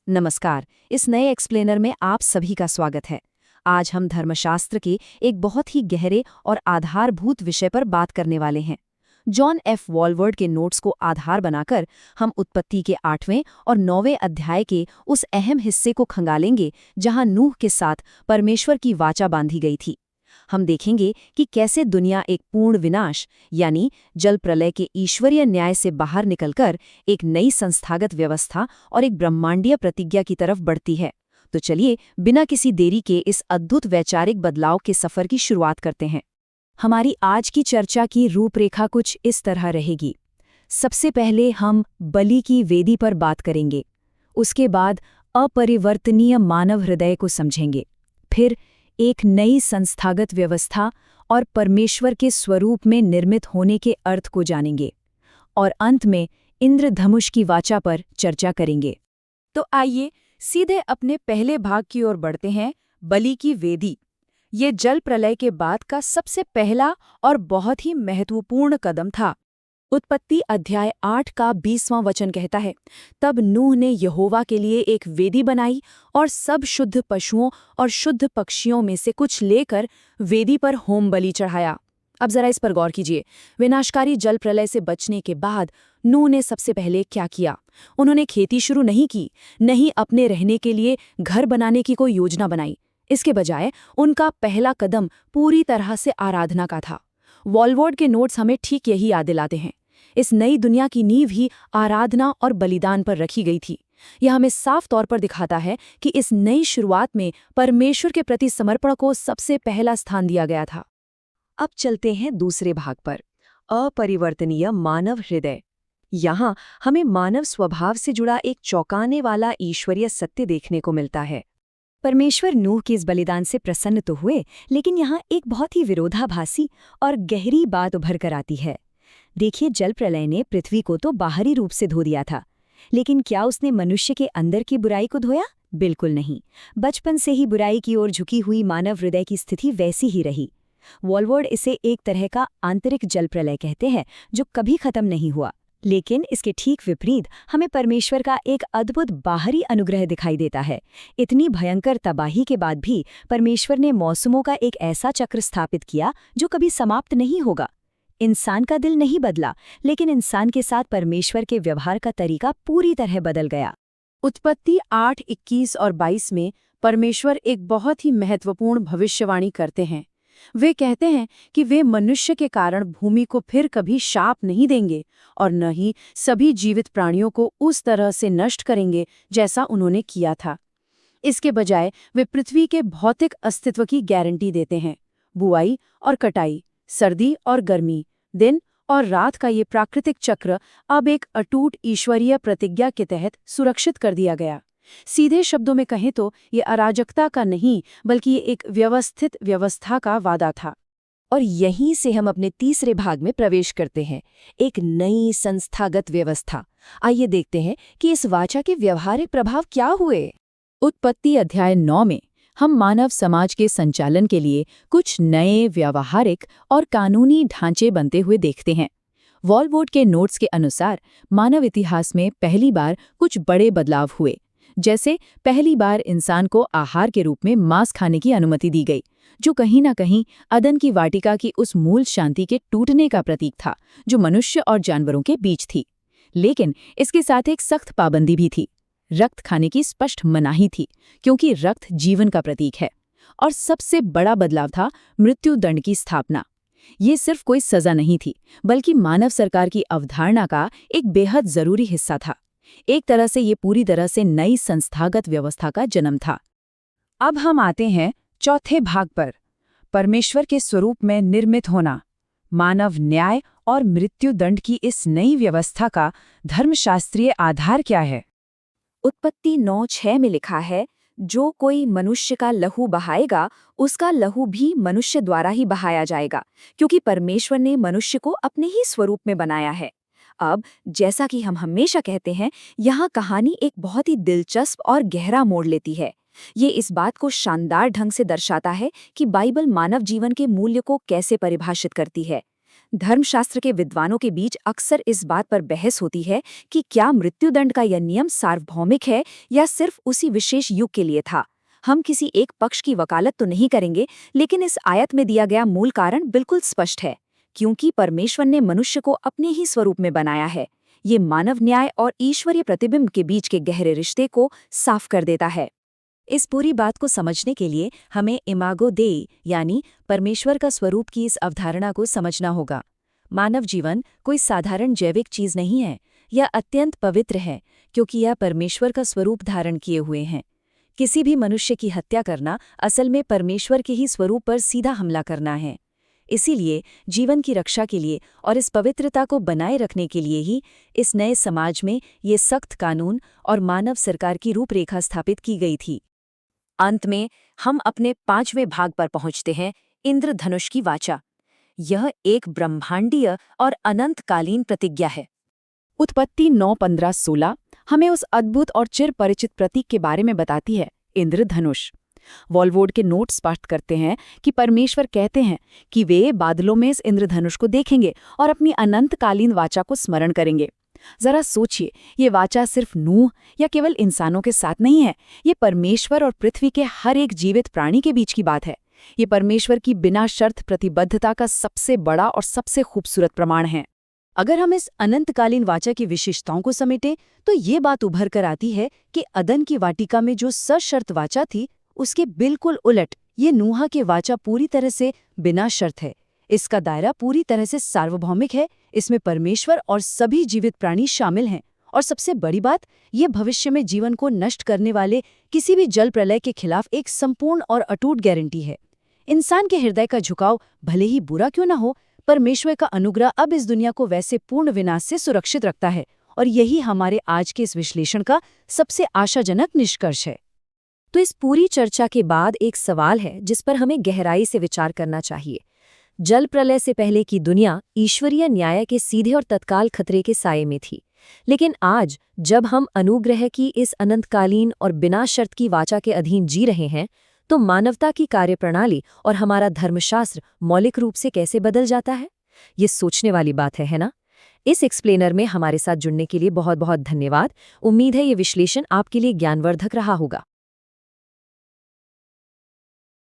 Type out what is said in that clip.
नमस्कार। इस नए एक्सप्लेनर में आप सभी का स्वागत है। आज हम धर्मशास्त्र के एक बहुत ही गहरे और आधारभूत विषय पर बात करने वाले हैं। जॉन एफ वॉलवर्ड के नोट्स को आधार बनाकर हम उत्पत्ति के 8वें और 9वें अध्याय के उस अहम हिस्से को खंगालेंगे जहां नूह के साथ परमेश्वर की वाचा बांधी गई थी। हम देखेंगे कि कैसे दुनिया एक पूर्ण विनाश यानी जल प्रलय के ईश्वरीय न्याय से बाहर निकलकर एक नई संस्थागत व्यवस्था और एक ब्रह्मांडीय प्रतिज्ञा की तरफ बढ़ती है। तो चलिए बिना किसी देरी के इस अद्भुत वैचारिक बदलाव के सफर की शुरुआत करते हैं। हमारी आज की चर्चा की रूपरेखा कुछ इस तरह रहेगी। सबसे पहले हम बलि की वेदी पर बात करेंगे, उसके बाद अपरिवर्तनीय मानव हृदय को समझेंगे, फिर एक नई संस्थागत व्यवस्था और परमेश्वर के स्वरूप में निर्मित होने के अर्थ को जानेंगे, और अंत में इंद्रधनुष की वाचा पर चर्चा करेंगे। तो आइए सीधे अपने पहले भाग की ओर बढ़ते हैं, बलि की वेदी। ये जल प्रलय के बाद का सबसे पहला और बहुत ही महत्वपूर्ण कदम था। उत्पत्ति अध्याय 8 का 20वां वचन कहता है, तब नूह ने यहोवा के लिए एक वेदी बनाई और सब शुद्ध पशुओं और शुद्ध पक्षियों में से कुछ लेकर वेदी पर होम बलि चढ़ाया। अब जरा इस पर गौर कीजिए। विनाशकारी जल प्रलय से बचने के बाद नूह ने सबसे पहले क्या किया? उन्होंने खेती शुरू नहीं की, नहीं अपने रहने के लिए घर बनाने की कोई योजना बनाई। इसके बजाय उनका पहला कदम पूरी तरह से आराधना का था। वॉलवर्ड के नोट्स हमें ठीक यही याद दिलाते हैं। इस नई दुनिया की नींव ही आराधना और बलिदान पर रखी गई थी। यह हमें साफ तौर पर दिखाता है कि इस नई शुरुआत में परमेश्वर के प्रति समर्पण को सबसे पहला स्थान दिया गया था। अब चलते हैं दूसरे भाग पर, अपरिवर्तनीय मानव हृदय। यहाँ हमें मानव स्वभाव से जुड़ा एक चौंकाने वाला ईश्वरीय सत्य देखने को मिलता है। परमेश्वर नूह के इस बलिदान से प्रसन्न तो हुए, लेकिन यहाँ एक बहुत ही विरोधाभासी और गहरी बात उभर कर आती है। देखिए, जल प्रलय ने पृथ्वी को तो बाहरी रूप से धो दिया था, लेकिन क्या उसने मनुष्य के अंदर की बुराई को धोया? बिल्कुल नहीं। बचपन से ही बुराई की ओर झुकी हुई मानव हृदय की स्थिति वैसी ही रही। वॉलवर्ड इसे एक तरह का आंतरिक जल प्रलय कहते हैं, जो कभी खत्म नहीं हुआ। लेकिन इसके ठीक विपरीत हमें परमेश्वर का एक अद्भुत बाहरी अनुग्रह दिखाई देता है। इतनी भयंकर तबाही के बाद भी परमेश्वर ने मौसमों का एक ऐसा चक्र स्थापित किया जो कभी समाप्त नहीं होगा। इंसान का दिल नहीं बदला, लेकिन इंसान के साथ परमेश्वर के व्यवहार का तरीका पूरी तरह बदल गया। उत्पत्ति 8, 21 और 22 में परमेश्वर एक बहुत ही महत्वपूर्ण भविष्यवाणी करते हैं। वे कहते हैं कि वे मनुष्य के कारण भूमि को फिर कभी शाप नहीं देंगे और न ही सभी जीवित प्राणियों को उस तरह से नष्ट करेंगे जैसा उन्होंने किया था। इसके बजाय वे पृथ्वी के भौतिक अस्तित्व की गारंटी देते हैं। बुआई और कटाई, सर्दी और गर्मी, दिन और रात का ये प्राकृतिक चक्र अब एक अटूट ईश्वरीय प्रतिज्ञा के तहत सुरक्षित कर दिया गया। सीधे शब्दों में कहें तो ये अराजकता का नहीं, बल्कि ये एक व्यवस्थित व्यवस्था का वादा था। और यहीं से हम अपने तीसरे भाग में प्रवेश करते हैं, एक नई संस्थागत व्यवस्था। आइए देखते हैं कि इस वाचा के व्यवहारिक प्रभाव क्या हुए। उत्पत्ति अध्याय 9 में हम मानव समाज के संचालन के लिए कुछ नए व्यावहारिक और कानूनी ढांचे बनते हुए देखते हैं। वॉलवर्ड के नोट्स के अनुसार मानव इतिहास में पहली बार कुछ बड़े बदलाव हुए। जैसे पहली बार इंसान को आहार के रूप में मांस खाने की अनुमति दी गई, जो कहीं न कहीं अदन की वाटिका की उस मूल शांति के टूटने का प्रतीक था जो मनुष्य और जानवरों के बीच थी। लेकिन इसके साथ एक सख्त पाबंदी भी थी। रक्त खाने की स्पष्ट मनाही थी, क्योंकि रक्त जीवन का प्रतीक है। और सबसे बड़ा बदलाव था मृत्यु दंड की स्थापना। ये सिर्फ कोई सजा नहीं थी, बल्कि मानव सरकार की अवधारणा का एक बेहद जरूरी हिस्सा था। एक तरह से ये पूरी तरह से नई संस्थागत व्यवस्था का जन्म था। अब हम आते हैं चौथे भाग पर, परमेश्वर के स्वरूप में निर्मित होना। मानव न्याय और मृत्यु दंड की इस नई व्यवस्था का धर्मशास्त्रीय आधार क्या है? उत्पत्ति 9:6 में लिखा है, जो कोई मनुष्य का लहू बहाएगा, उसका लहू भी मनुष्य द्वारा ही बहाया जाएगा, क्योंकि परमेश्वर ने मनुष्य को अपने ही स्वरूप में बनाया है। अब जैसा कि हम हमेशा कहते हैं, यहाँ कहानी एक बहुत ही दिलचस्प और गहरा मोड़ लेती है। ये इस बात को शानदार ढंग से दर्शाता है कि बाइबल मानव जीवन के मूल्य को कैसे परिभाषित करती है। धर्मशास्त्र के विद्वानों के बीच अक्सर इस बात पर बहस होती है कि क्या मृत्युदंड का यह नियम सार्वभौमिक है या सिर्फ उसी विशेष युग के लिए था। हम किसी एक पक्ष की वकालत तो नहीं करेंगे, लेकिन इस आयत में दिया गया मूल कारण बिल्कुल स्पष्ट है, क्योंकि परमेश्वर ने मनुष्य को अपने ही स्वरूप में बनाया है। ये मानव न्याय और ईश्वरीय प्रतिबिंब के बीच के गहरे रिश्ते को साफ कर देता है। इस पूरी बात को समझने के लिए हमें इमागो देई यानी परमेश्वर का स्वरूप की इस अवधारणा को समझना होगा। मानव जीवन कोई साधारण जैविक चीज नहीं है, यह अत्यंत पवित्र है क्योंकि यह परमेश्वर का स्वरूप धारण किए हुए हैं। किसी भी मनुष्य की हत्या करना असल में परमेश्वर के ही स्वरूप पर सीधा हमला करना है। इसीलिए जीवन की रक्षा के लिए और इस पवित्रता को बनाए रखने के लिए ही इस नए समाज में ये सख्त कानून और मानव सरकार की रूपरेखा स्थापित की गई थी। अंत में हम अपने 5वें भाग पर पहुंचते हैं, इंद्रधनुष की वाचा। यह एक ब्रह्मांडीय और अनंतकालीन प्रतिज्ञा है। उत्पत्ति 9:15-16 हमें उस अद्भुत और चिर परिचित प्रतीक के बारे में बताती है, इंद्रधनुष। वॉलवोर्ड के नोट स्पष्ट करते हैं कि परमेश्वर कहते हैं कि वे बादलों में इस इंद्रधनुष को देखेंगे और अपनी अनंतकालीन वाचा को स्मरण करेंगे। जरा सोचिए, ये वाचा सिर्फ नूह या केवल इंसानों के साथ नहीं है, ये परमेश्वर और पृथ्वी के हर एक जीवित प्राणी के बीच की बात है। ये परमेश्वर की बिना शर्त प्रतिबद्धता का सबसे बड़ा और सबसे खूबसूरत प्रमाण है। अगर हम इस अनंतकालीन वाचा की विशेषताओं को समेटें तो ये बात उभर कर आती है कि अदन की वाटिका में जो सशर्त वाचा थी, उसके बिल्कुल उलट ये नूह के वाचा पूरी तरह से बिना शर्त है। इसका दायरा पूरी तरह से सार्वभौमिक है, इसमें परमेश्वर और सभी जीवित प्राणी शामिल हैं। और सबसे बड़ी बात, ये भविष्य में जीवन को नष्ट करने वाले किसी भी जल प्रलय के खिलाफ एक संपूर्ण और अटूट गारंटी है। इंसान के हृदय का झुकाव भले ही बुरा क्यों न हो, परमेश्वर का अनुग्रह अब इस दुनिया को वैसे पूर्ण विनाश से सुरक्षित रखता है। और यही हमारे आज के इस विश्लेषण का सबसे आशाजनक निष्कर्ष है। तो इस पूरी चर्चा के बाद एक सवाल है जिस पर हमें गहराई से विचार करना चाहिए। जल प्रलय से पहले की दुनिया ईश्वरीय न्याय के सीधे और तत्काल खतरे के साये में थी, लेकिन आज जब हम अनुग्रह की इस अनंतकालीन और बिना शर्त की वाचा के अधीन जी रहे हैं, तो मानवता की कार्यप्रणाली और हमारा धर्मशास्त्र मौलिक रूप से कैसे बदल जाता है? ये सोचने वाली बात है ना? इस एक्सप्लेनर में हमारे साथ जुड़ने के लिए बहुत बहुत धन्यवाद। उम्मीद है ये विश्लेषण आपके लिए ज्ञानवर्धक रहा होगा।